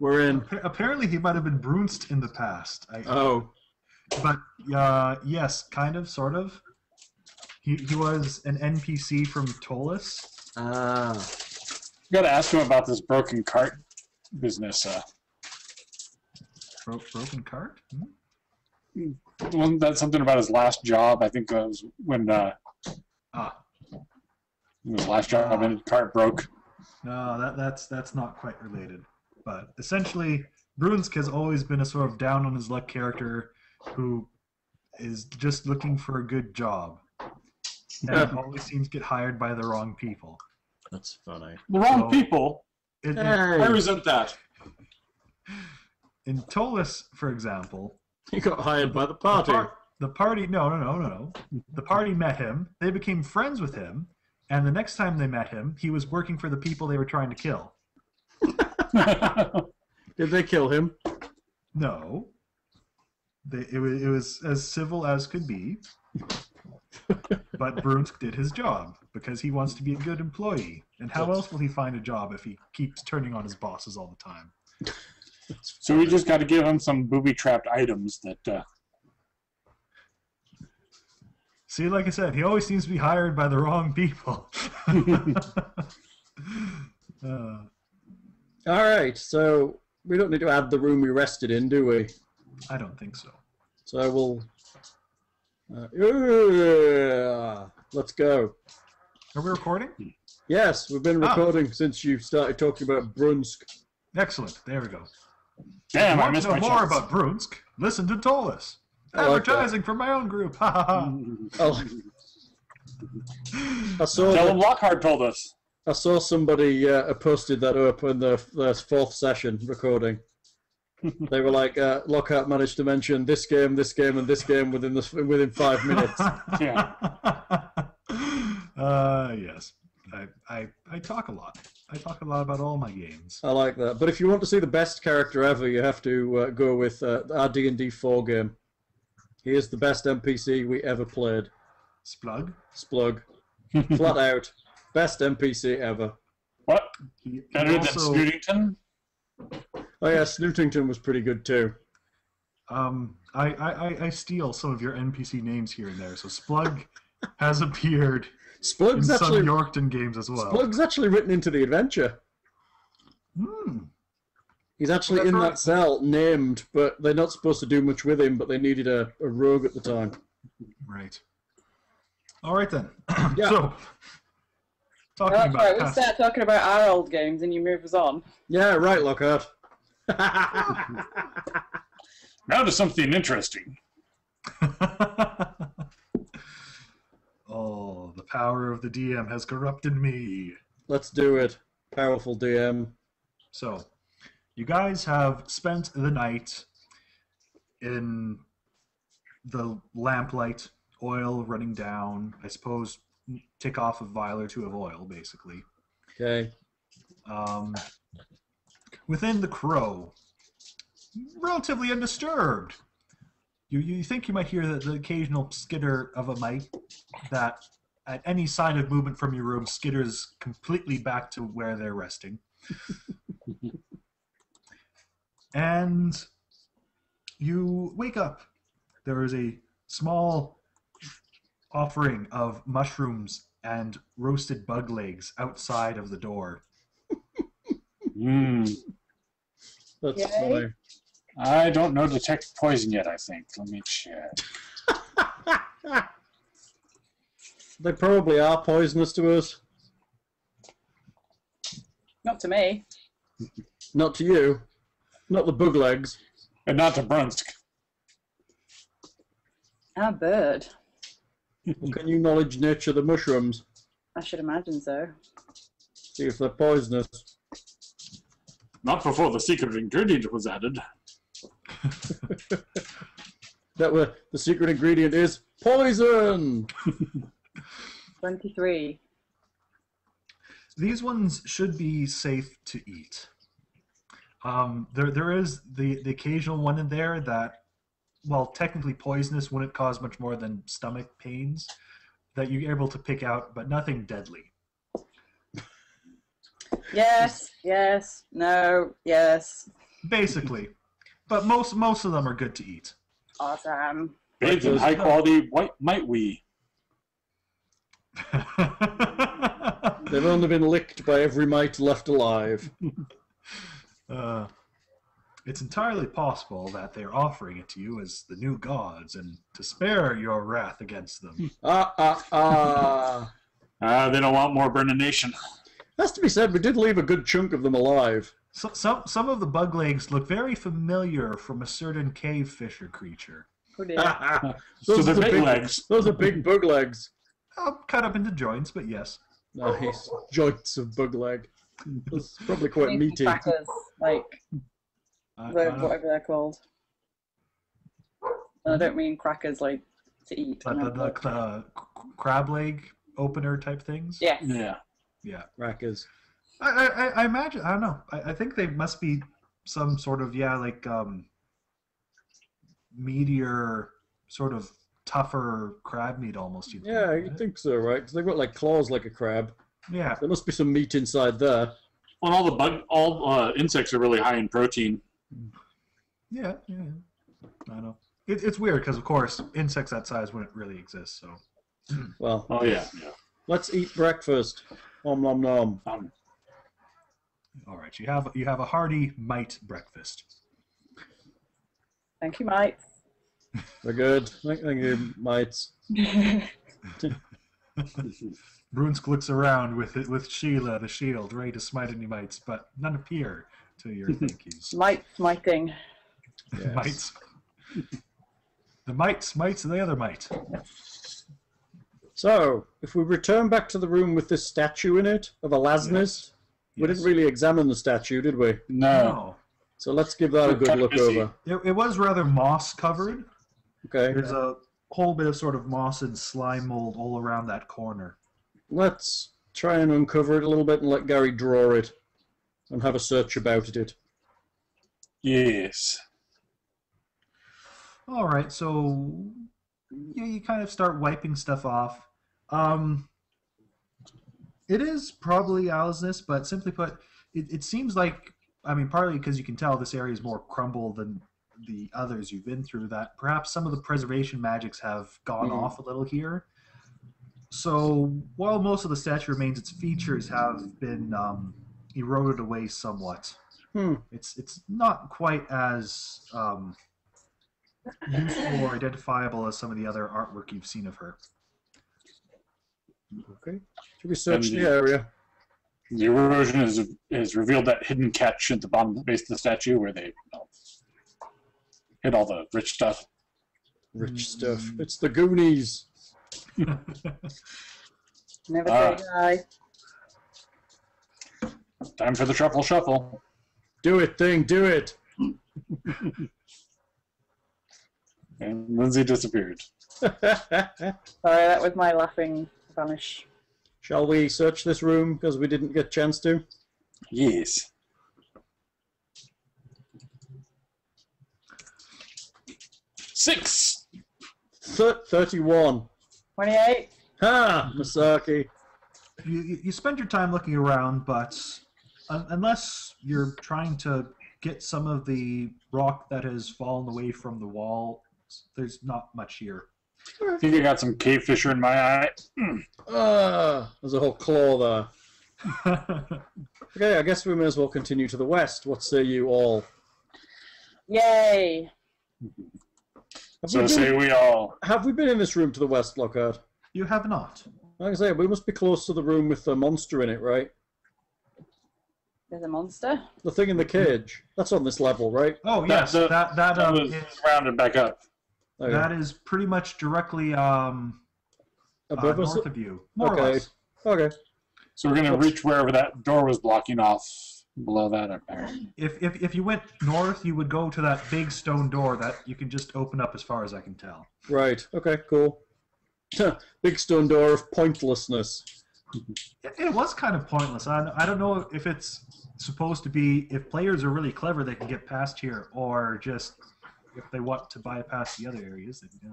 We're in. Apparently he might have been Brunst in the past. But yes, kind of, sort of. He was an NPC from Tolus. You got to ask him about this broken cart business. Broken cart? Wasn't that something about his last job? I think it was when his last job and his cart broke. No, that's not quite related. But essentially, Brunsk has always been a sort of down on his luck character who is just looking for a good job. And always seems to get hired by the wrong people. That's funny. The wrong people? I resent that. In Tolus, for example... He got hired by the party. The party... No. The party met him. They became friends with him. And the next time they met him, he was working for the people they were trying to kill. Did they kill him? No. It was as civil as could be. But Brunsk did his job, because he wants to be a good employee. And how else will he find a job if he keeps turning on his bosses all the time? So we just got to give him some booby-trapped items that... See, like I said, he always seems to be hired by the wrong people. Alright, so we don't need to add the room we rested in, do we? I don't think so. So I will... let's go. Are we recording? Yes, we've been recording since you started talking about Brunsk. Excellent. There we go. Damn, I want missed to know my more chance. about Brunsk? Listen to Tolus. Advertising for my own group. Ha ha ha. Tell him Lockhart told us. I saw somebody posted that up in the fourth session recording. They were like, Lockhart managed to mention this game, and this game within 5 minutes. Yeah. Yes. I talk a lot. I talk a lot about all my games. I like that. But if you want to see the best character ever, you have to go with our D&D 4 game. He is the best NPC we ever played. Splug? Splug. Flat out. Best NPC ever. What? Better than Snootington? Oh yeah, Snootington was pretty good too. I steal some of your NPC names here and there. So Splug has appeared Splug's in actually, some Yorkton games as well. Splug's actually written into the adventure. He's actually in that cell, named, but they're not supposed to do much with him, but they needed a rogue at the time. Right. All right then. Yeah. So, we start talking about our old games and you move us on. Yeah, right, Lockhart. Now to something interesting. Oh, the power of the DM has corrupted me. Let's do it. Powerful DM. So, you guys have spent the night in the lamplight, oil running down, I suppose tick off a vial or two of oil, basically. Okay. Within the Crow, relatively undisturbed. You think you might hear the occasional skitter of a mite that at any sign of movement from your room skitters completely back to where they're resting. And you wake up. There is a small offering of mushrooms and roasted bug legs outside of the door. That's Yay. funny. I don't know detect poison yet, I think. Let me check. They probably are poisonous to us. Not to me. Not to you. Not the bug legs. And not to Brunsk. Our bird. Well, can you knowledge nature the mushrooms? I should imagine so. See if they're poisonous. Not before the secret ingredient was added. The secret ingredient is poison! 23. These ones should be safe to eat. There is the occasional one in there that, while technically poisonous, wouldn't cause much more than stomach pains that you're able to pick out, but nothing deadly. Yes, yes, no, yes. Basically. But most of them are good to eat. Awesome. Bathed in high quality white might we. They've only been licked by every mite left alive. It's entirely possible that they're offering it to you as the new gods and to spare your wrath against them. They don't want more Burning Nation. Has to be said, we did leave a good chunk of them alive. So, some of the bug legs look very familiar from a certain cave fisher creature. Oh dear. So Those they're are big legs. Those are big bug legs. Cut up into joints, but yes. Nice. Joints of bug leg. That's probably quite Meat meaty. Crackers, like whatever they're called. And I don't mean crackers like to eat. I meant, like, The crab leg opener type things? yeah. Yeah. Yeah. Crackers. I imagine, I don't know. I think they must be some sort of, meatier, sort of tougher crab meat almost. You'd Yeah, think, you right? think so, right? 'Cause they've got like claws like a crab. Yeah. There must be some meat inside there. Well, all insects are really high in protein. Yeah. I know. It's weird because, of course, insects that size wouldn't really exist, so. Well, Oh yeah. let's eat breakfast. Om nom nom. All right, you have a hearty mite breakfast. Thank you, Mike. We're good. Thank you, mates. Brunsk looks around with Sheila, the shield, ready to smite any mites, but none appear to your thank yous. Mike smiting. Yes. Mites. The mite smites the other mite. So, if we return back to the room with this statue in it of Alasnis, we didn't really examine the statue, did we? No. So let's give that a good look over. It was rather moss covered. Okay. There's a whole bit of sort of moss and slime mold all around that corner. Let's try and uncover it a little bit and let Gary draw it and have a search about it. Yes. All right, so you kind of start wiping stuff off. It is probably Alasnis, but simply put, it seems like, partly because you can tell this area is more crumble than the others you've been through, that perhaps some of the preservation magics have gone off a little here. So while most of the statue remains, its features have been eroded away somewhat. It's not quite as useful or identifiable as some of the other artwork you've seen of her. Okay. Should we search the area? The erosion has revealed that hidden catch at the bottom base of the statue where they hid all the rich stuff. Rich stuff. It's the Goonies. Never say die. Time for the truffle shuffle. Do it, thing. Do it. And Lindsay disappeared. Sorry, that was my laughing vanish. Shall we search this room because we didn't get a chance to? Yes. Six. 31. 28. Ha! Masaki. You spend your time looking around, but unless you're trying to get some of the rock that has fallen away from the wall, there's not much here. I think I got some cave fisher in my eye. There's a whole claw there. Okay, I guess we may as well continue to the west. What say you all? Yay! Have we been in this room to the west, Lockhart? You have not. Like I say, we must be close to the room with the monster in it, right? There's a monster. The thing in the cage. That's on this level, right? Oh yes, that was is rounded back up. Okay. that is pretty much directly Above us? north of you, more or Okay. less. Okay. So we're going to reach wherever that door was blocking off below that up there. If you went north, you would go to that big stone door that you can just open up as far as I can tell. Right. Okay, cool. Big stone door of pointlessness. It was kind of pointless. I don't know if it's supposed to be, if players are really clever, they can get past here, or just if they want to bypass the other areas, they can.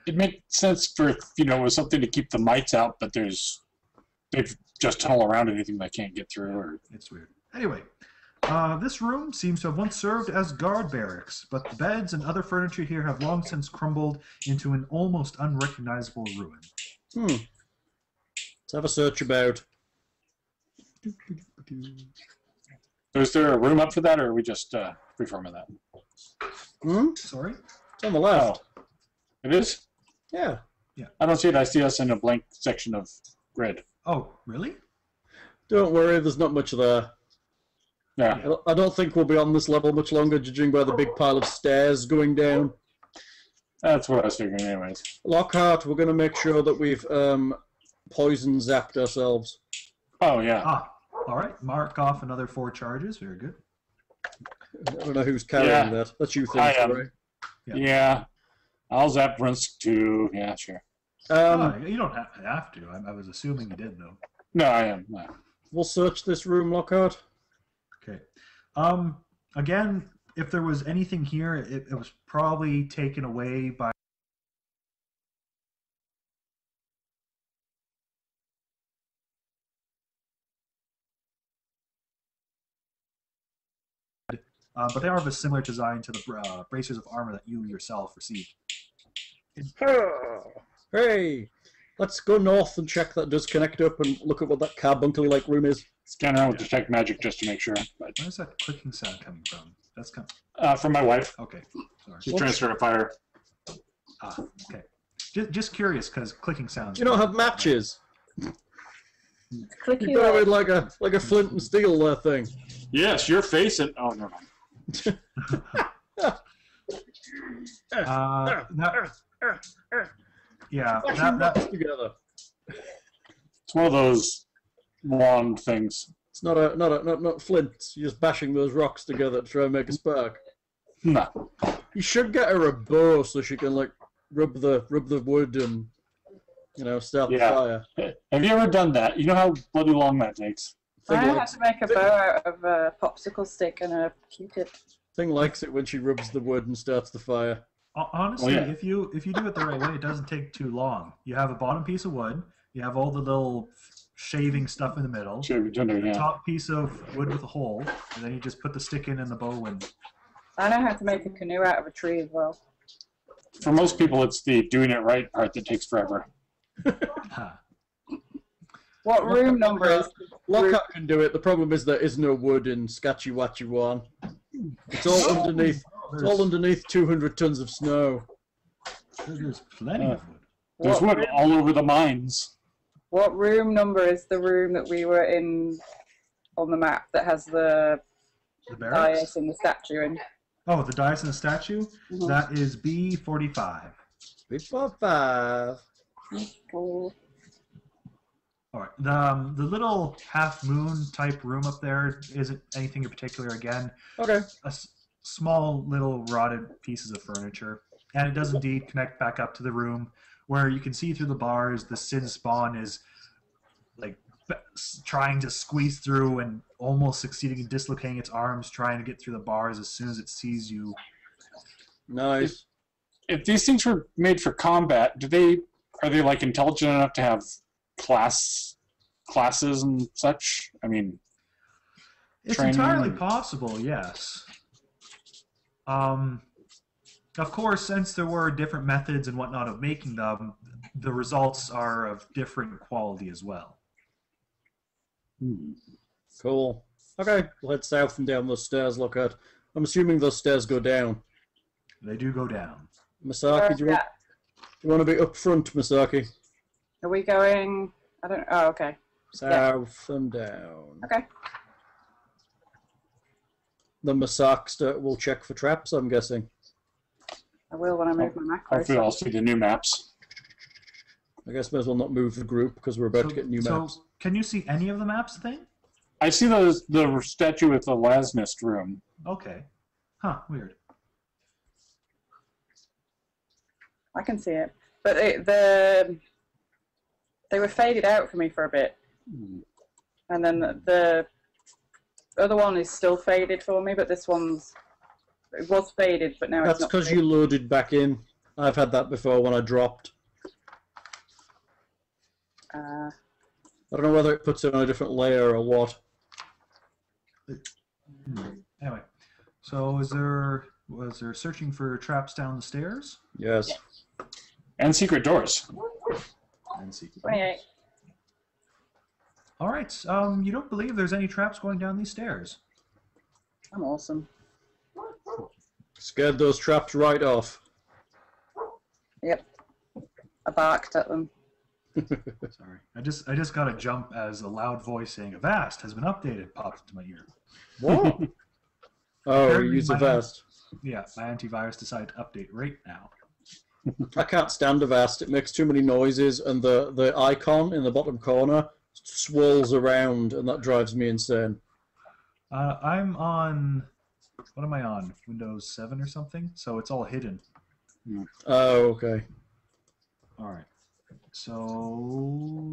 It makes sense for, it was something to keep the mites out, but there's They just tunnel around anything they can't get through. Or It's weird. Anyway, this room seems to have once served as guard barracks, but the beds and other furniture here have long since crumbled into an almost unrecognizable ruin. Let's have a search about. is there a room up for that, or are we just confirming that? Sorry? It's on the left. Oh, it is? Yeah. I don't see it. I see us in a blank section of grid. Oh, really? Don't worry, there's not much there. Yeah. I don't think we'll be on this level much longer, judging by the big pile of stairs going down. That's what I was figuring anyways. Lockhart, we're going to make sure that we've poison zapped ourselves. Oh, yeah. Ah, all right. Mark off another 4 charges. Very good. I don't know who's carrying that. That's you, I am. right? Yeah. I'll zap Brunsk too. Yeah, sure. You don't have to. I was assuming you did, though. No, I am. No. We'll search this room, Lockhart. Okay. Again, if there was anything here, it was probably taken away by but they are of a similar design to the bracers of armor that you yourself received. Hey, let's go north and check that does connect up and look at what that carbuncle-like room is. Scan around with detect magic just to make sure. But, Where's that clicking sound coming from? That's coming. from my wife. Okay, sorry. She's transferring a fire. Ah, okay. Just curious because clicking sounds. You don't have matches. Clicky You got it love. like a flint and steel thing. Yes, your face and oh no. Yeah, That that, together. It's one of those wand things. It's not flint. You're just bashing those rocks together to try and make a spark. No. You should get her a bow so she can like rub the wood and start the fire. Have you ever done that? You know how bloody long that takes. I know how to make a bow out of a popsicle stick and a Q-tip. Thing likes it when she rubs the wood and starts the fire. honestly, yeah. if you do it the right way, it doesn't take too long. You have a bottom piece of wood. You have all the little shaving stuff in the middle. Sure, we've done it, The yeah. top piece of wood with a hole, and then you just put the stick in the bow and. I know how to make a canoe out of a tree as well. For most people, it's the doing it right part that takes forever. Ha. What room number is? Lockhart can do it. The problem is there is no wood in Saskatchewan. It's all underneath. It's all underneath 200 tons of snow. There's plenty of wood. There's wood all over the mines. What room number is the room that we were in on the map that has the The barracks. dais and the statue in? Oh, the dais and the statue. Mhm. That is B45. 345. Cool. All right. The little half moon type room up there isn't anything in particular. Again, Okay. small little rotted pieces of furniture, and it does indeed connect back up to the room where you can see through the bars. The Sin spawn is like trying to squeeze through and almost succeeding in dislocating its arms, trying to get through the bars as soon as it sees you. Nice. If these things were made for combat, are they like intelligent enough to have classes and such? I mean, It's training entirely and- possible, yes. Of course, since there were different methods and whatnot of making them, the results are of different quality as well. Cool. Okay. We'll head south and down those stairs, Lockhart. I'm assuming those stairs go down. They do go down. Masaki, do you want to be up front, Masaki? Are we going? I don't. Oh, okay. South and down. Okay. The Masakster will check for traps, I'm guessing. I will when I move my macros. hopefully I'll see the new maps. I guess may as well not move the group because we're about to get new maps. So, can you see any of the maps thing? I see the statue with the Lasnest room. Okay. Huh, weird. I can see it, but they were faded out for me for a bit, and then the other one is still faded for me. But this it was faded, but now That's it's not. because you loaded back in. I've had that before when I dropped. I don't know whether it puts it on a different layer or what. Anyway, so was there searching for traps down the stairs? Yes. And secret doors. And secret. 28. All right. You don't believe there's any traps going down these stairs? I'm awesome. Scared those traps right off. Yep. I barked at them. Sorry, I just got a jump as a loud voice saying "Avast has been updated" popped into my ear. What? Oh, you use a vest. Yeah, my antivirus decided to update right now. I can't stand Avast. It makes too many noises, and the icon in the bottom corner swirls around, and that drives me insane. I'm on. What am I on? Windows 7 or something? So it's all hidden. Oh, okay. All right. So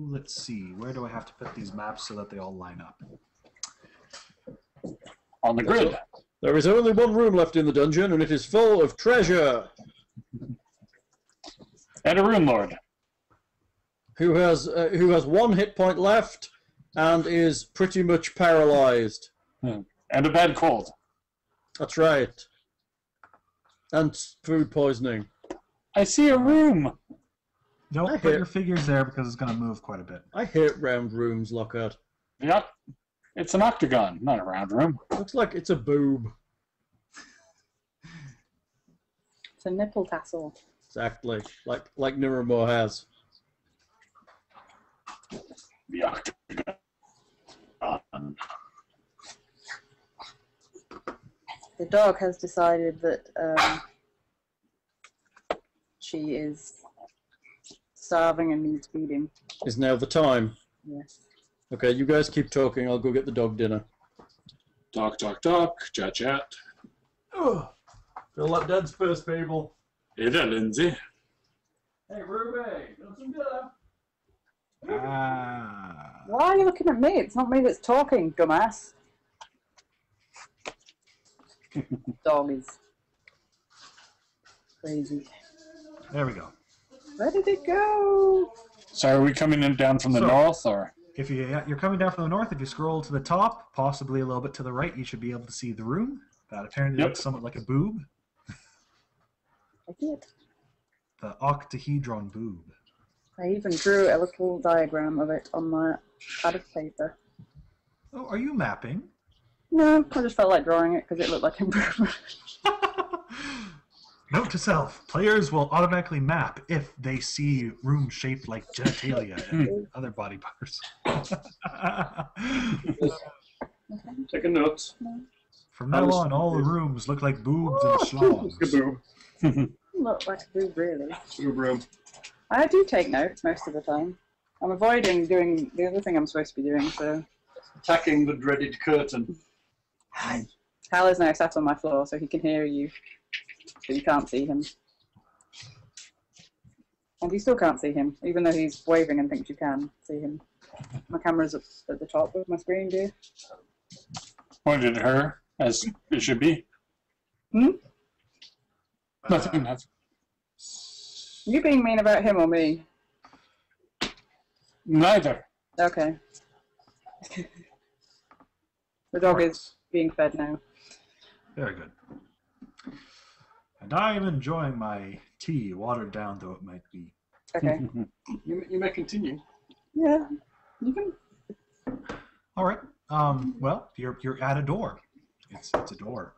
let's see. Where do I have to put these maps so that they all line up? On the grid. There is only one room left in the dungeon, and it is full of treasure. And a rune lord. Who has 1 hit point left, and is pretty much paralyzed. And a bad cold. That's right. And food poisoning. I see a room. Don't I put hit- your figures there because it's going to move quite a bit. I hate round rooms, Lockhart. Yep. It's an octagon, not a round room. Looks like it's a boob. It's a nipple tassel. Exactly. Like Niramore has. The octagon. The dog has decided that she is starving and needs feeding. Is now the time. Yes. Okay, you guys keep talking. I'll go get the dog dinner. Talk, chat, chat. Oh, feel like Dad's first, people. Hey there, Lindsay. Hey, Ruby, got some dinner? Ah. Why are you looking at me? It's not me that's talking, dumbass. Dog is crazy. There we go. Where did it go? So are we coming in down from the So- north, or? If you're coming down from the north, if you scroll to the top, possibly a little bit to the right, you should be able to see the room. That apparently Yep. looks somewhat like a boob. I did. The octahedron boob. I even drew a little diagram of it on my pad of paper. Oh, are you mapping? No, I just felt like drawing it because it looked like improvement. Note to self, players will automatically map if they see rooms shaped like genitalia and other body parts. Take a note. From now on, all the rooms look like boobs and schlongs. Kaboob. Look like a boob, really. Boob room. I do take notes most of the time. I'm avoiding doing the other thing I'm supposed to be doing, so... Attacking the dreaded curtain. Hal is now sat on my floor, so he can hear you, but you can't see him. And you still can't see him, even though he's waving and thinks you can see him. My camera's up at the top of my screen, dear. Pointed at her, as it should be. Hmm? Nothing, nothing. You being mean about him or me? Neither. Okay. The dog is being fed now. Very good. And I am enjoying my tea, watered down though it might be. Okay. You may continue. Yeah. You can... All right. Well, you're at a door. It's a door.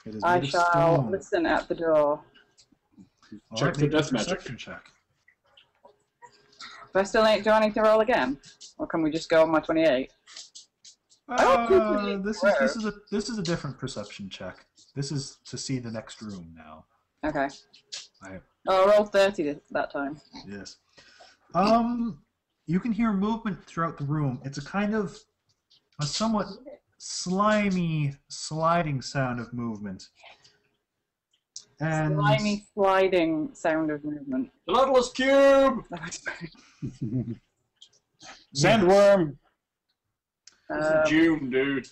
It is I made of shall stone. listen at the door. All Check right, for make a death magic. perception check. Do I need to roll again? Or can we just go on my 28? This is a different perception check. This is to see the next room now. Okay. I, Oh, I rolled 30 that time. yes. You can hear movement throughout the room. It's a kind of a somewhat slimy, sliding sound of movement. And Slimy sliding sound of movement. The Nautilus Cube! Sandworm. June, dude.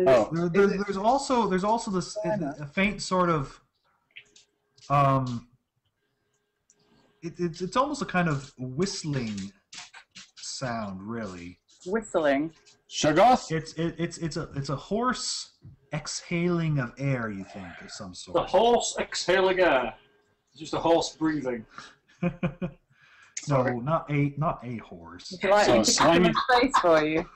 Oh. there's also this a faint sort of it's almost a kind of whistling sound, really. Whistling. Shoggoth? It's a horse exhaling of air, you think, of some The sort. horse exhaling air. Just a horse breathing. No, not a horse. Would you like So me to cut him slimy- in space for you?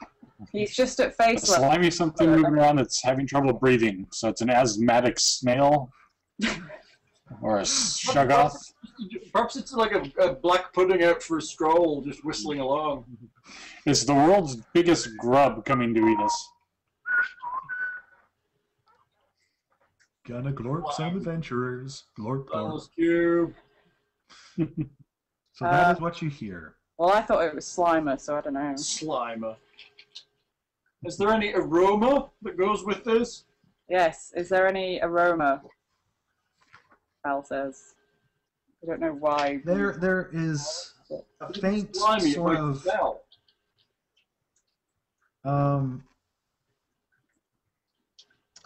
He's just at A face level. slimy something moving around that's having trouble breathing. So it's an asthmatic snail? Or a Shoggoth? Perhaps it's like a black pudding out for a stroll, just whistling along. It's the world's biggest grub coming to eat us. Gonna glorp some adventurers. Glorp, glorp. Alice Cube. So that is what you hear. Well, I thought it was Slimer, so I don't know. Slimer. Is there any aroma that goes with this? Yes, is there any aroma? Al says. I don't know why. There is I think faint it's slimy, it sort might of smell.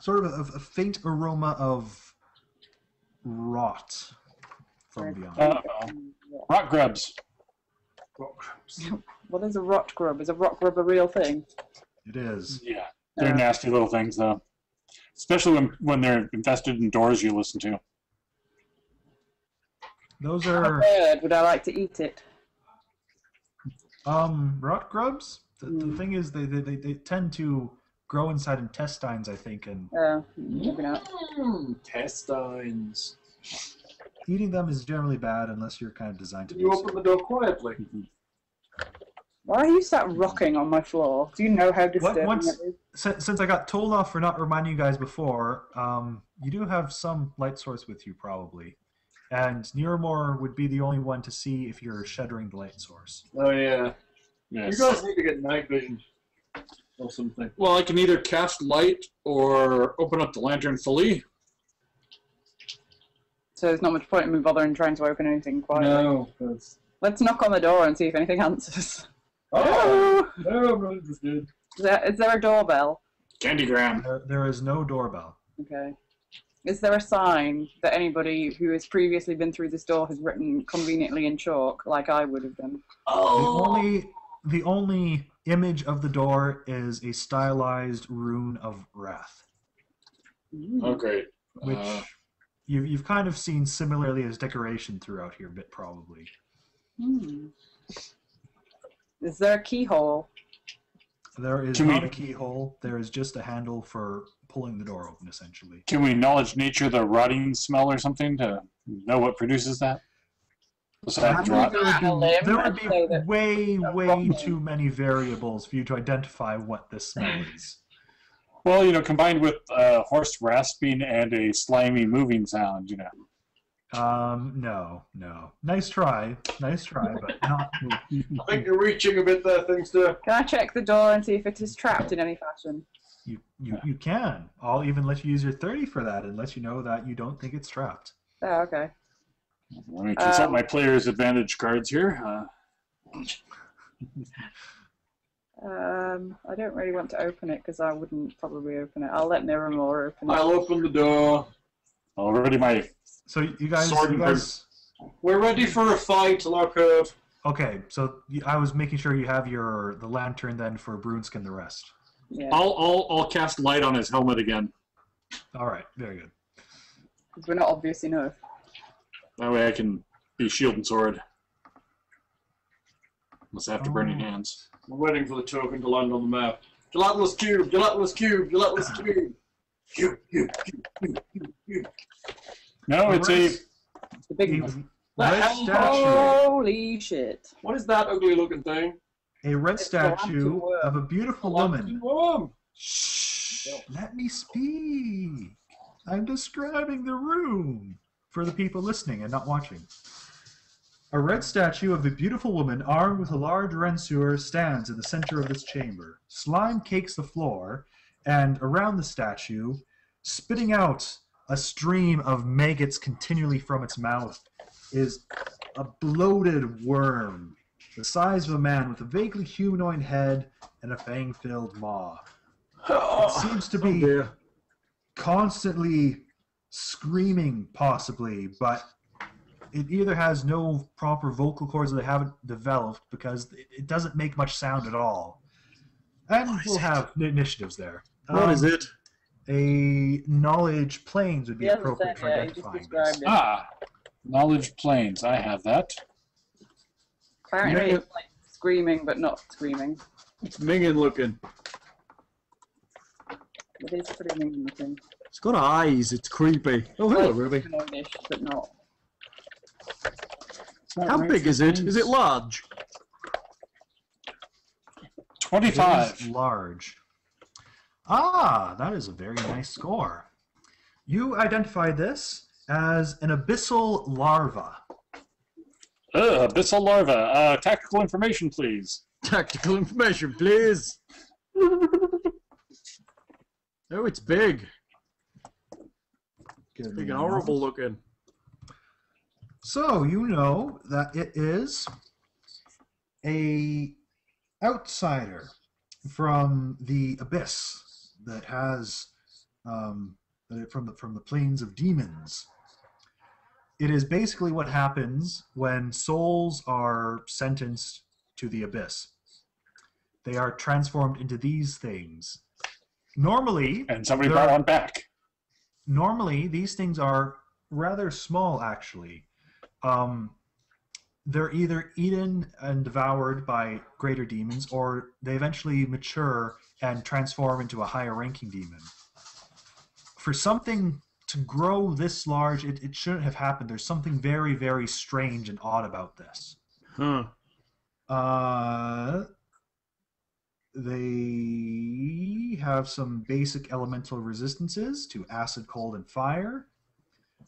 sort of a faint aroma of rot from beyond. Uh-oh. Rock grubs. What is a rot grub? Is a rot grub a real thing? It is. Yeah. They're nasty little things, though. Especially when they're infested in doors you listen to. Those A are bird. Would I like to eat it? rot grubs. The thing is, they tend to grow inside intestines, I think, and Maybe not. Intestines. eating them is generally bad unless you're kind of designed to Can you do open so. the door quietly? Why are you sat rocking on my floor? Do you know how disturbing once- it is? Since I got told off for not reminding you guys before, you do have some light source with you, probably. And Nearmore would be the only one to see if you're shuddering the light source. Oh yeah. Yes. You guys need to get night vision or something. Well, I can either cast light or open up the lantern fully. So there's not much point in me bothering trying to open anything quietly. No. That's... Let's knock on the door and see if anything answers. Oh! No, I'm not interested. Is there a doorbell? Candygram. There is no doorbell. Okay. Is there a sign that anybody who has previously been through this door has written conveniently in chalk, like I would have done? The only image of the door is a stylized rune of wrath, Oh, great. which you've kind of seen similarly as decoration throughout here, bit probably. Is there a keyhole? There is Can not we- a keyhole. There is just a handle for pulling the door open, essentially. Can we knowledge nature the rotting smell or something to know what produces that? Besides rot? There would a limb be, there would and be say that way rotten. too many variables for you to identify what this smell is. Well, combined with horse rasping and a slimy moving sound, No. Nice try, but not. I think you're reaching a bit there, things to. Can I check the door and see if it is trapped in any fashion? You can. I'll even let you use your 30 for that and let you know that you don't think it's trapped. Oh, okay. Let me consult my player's advantage cards here. I don't really want to open it because I wouldn't probably open it. I'll let Miramore open it. I'll open the door. Already my So you guys, Sword and We're ready for a fight, Lockhart. okay. So I was making sure you have the lantern then for Brunskin the rest. Yeah, I'll cast light on his helmet again. All right, very good. because we're not obvious enough. That way I can be shield and sword. Unless I have to burning hands. We're waiting for the token to land on the map. Gelatinous cube, gelatinous cube, gelatinous cube. Cube. No, it's a The big one. red hell? statue. Holy shit. What is that ugly looking thing? A red It's a statue lantern worm. of a beautiful woman. Worm. Shh! Let me speak. I'm describing the room for the people listening and not watching. A red statue of a beautiful woman armed with a large Rensewer stands in the center of this chamber. Slime cakes the floor, and around the statue, spitting out a stream of maggots continually from its mouth, is a bloated worm the size of a man with a vaguely humanoid head and a fang-filled maw. It seems to be Dear. constantly screaming, possibly, but it either has no proper vocal cords or they haven't developed because it doesn't make much sound at all. And What is we'll it? have initiatives there. What is it? A knowledge planes would be He hasn't appropriate said for yet, he just identifying described this. it. Ah, knowledge planes. I have that. Apparently Yeah. it's like screaming, but not screaming. It's minging looking. It is pretty mean looking. It's got eyes. It's creepy. Oh, hello, Like Ruby. humanoid-ish, but not. How big is it? Is it large? 25. It is large. Ah, that is a very nice score. You identify this as an abyssal larva. Abyssal larva. Tactical information, please. Tactical information, please. Oh, it's big. Give Big me and a horrible moment. looking. So you know that it is a outsider from the abyss that has from the plains of demons. It is basically what happens when souls are sentenced to the abyss. They are transformed into these things. Normally, And somebody they're- brought one back. Normally, these things are rather small, actually. They're either eaten and devoured by greater demons, or they eventually mature and transform into a higher ranking demon. For something to grow this large, it shouldn't have happened. There's something very, very strange and odd about this. Huh. They have some basic elemental resistances to acid, cold, and fire.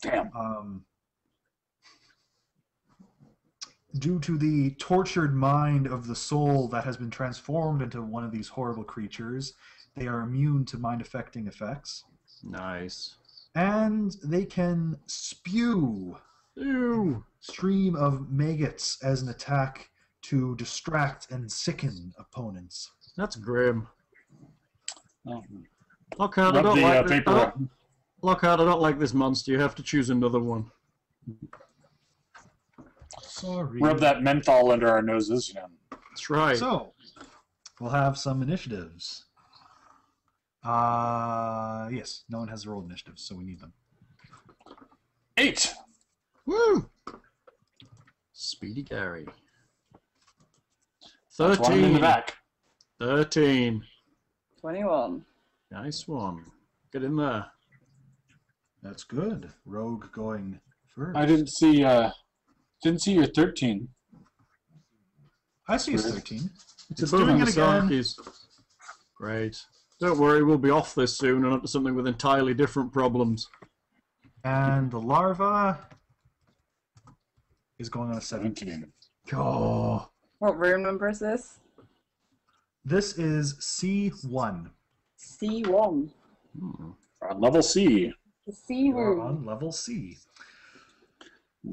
Damn. Due to the tortured mind of the soul that has been transformed into one of these horrible creatures, they are immune to mind-affecting effects. Nice. And they can spew Ew. stream of maggots as an attack to distract and sicken opponents. That's grim. Oh, Lockhart, I rub don't the like this. paper. Lockhart, I don't like this monster. You have to choose another one. Sorry. Rub that menthol under our noses. You know. That's right. So, we'll have some initiatives. Yes, no one has rolled initiatives, so we need them. 8. Woo! Speedy Gary. That's one in the 13. back. 13. 21. Nice one. Get in there. That's good. Rogue going first. I didn't see your 13. I see it's 13. It's It's above doing it again. Misaki's. Great. Don't worry, we'll be off this soon and onto something with entirely different problems. And the larva is going on a 17. 17. Oh. What room number is this? This is C1. C1. On level C. The C You are room. on level C.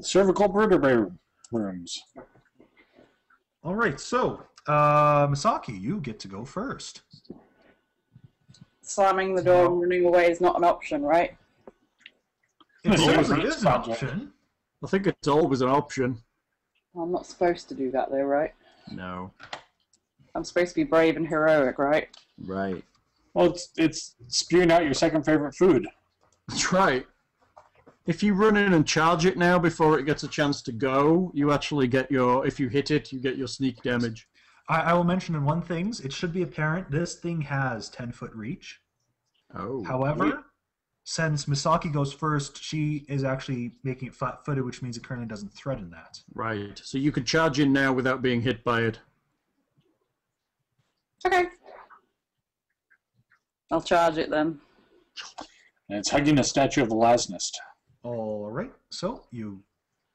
Cervical vertebrae rooms. All right, so Misaki, you get to go first. Slamming the door and running away is not an option, right? It Yeah, certainly it's is an project. option. I think it's always an option. I'm not supposed to do that though, right? No. I'm supposed to be brave and heroic, right? Right. Well, it's spewing out your second favorite food. That's right. If you run in and charge it now before it gets a chance to go, you actually get your, if you hit it, you get your sneak damage. I will mention in one thing, it should be apparent this thing has 10-foot reach. Oh. However, since Misaki goes first, she is actually making it flat-footed, which means it currently doesn't threaten that. Right. So you could charge in now without being hit by it. Okay. I'll charge it then. And it's hugging a statue of the Lasnist. All right, so you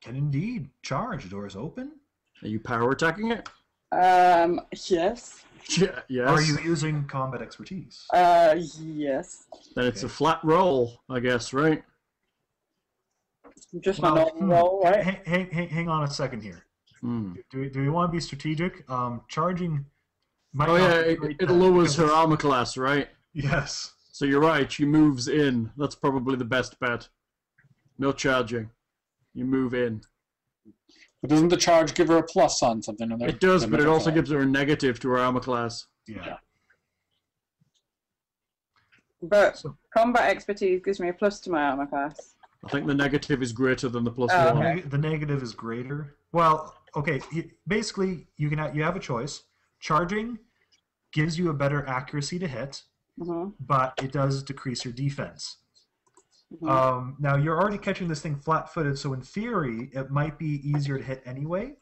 can indeed charge. The door is open. Are you power attacking it? Yes. Yeah, yes. Are you using combat expertise? Yes. Then it's a flat roll, I guess, right? Just my Well, normal roll, right? Hang on a second here. Hmm. Do we want to be strategic? Charging might Oh not yeah, be great it then, lowers because her armor class, right? Yes. So you're right, she moves in. That's probably the best bet. No charging. You move in. But doesn't the charge give her a plus on something? It does, but it also gives her a negative to her armor class. Yeah. But So- combat expertise gives me a plus to my armor class. I think the negative is greater than the plus Oh, one. okay. The negative is greater. Well, okay. Basically, you have a choice. Charging gives you a better accuracy to hit, Mm-hmm. but it does decrease your defense. Mhm. Now you're already catching this thing flat-footed, so in theory, it might be easier to hit anyway.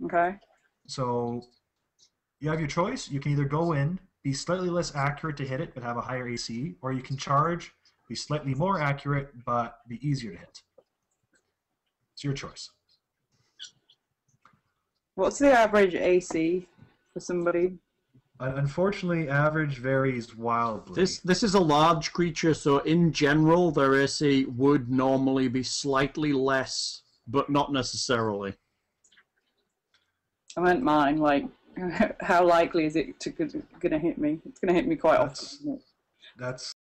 Okay. So you have your choice. You can either go in, be slightly less accurate to hit it, but have a higher AC, or you can charge, be slightly more accurate, but be easier to hit. It's your choice. What's the average AC for somebody? Unfortunately, average varies wildly. This is a large creature, so in general, their AC would normally be slightly less, but not necessarily. I meant mine. Like, how likely is it to gonna hit me? It's gonna hit me quite often. That's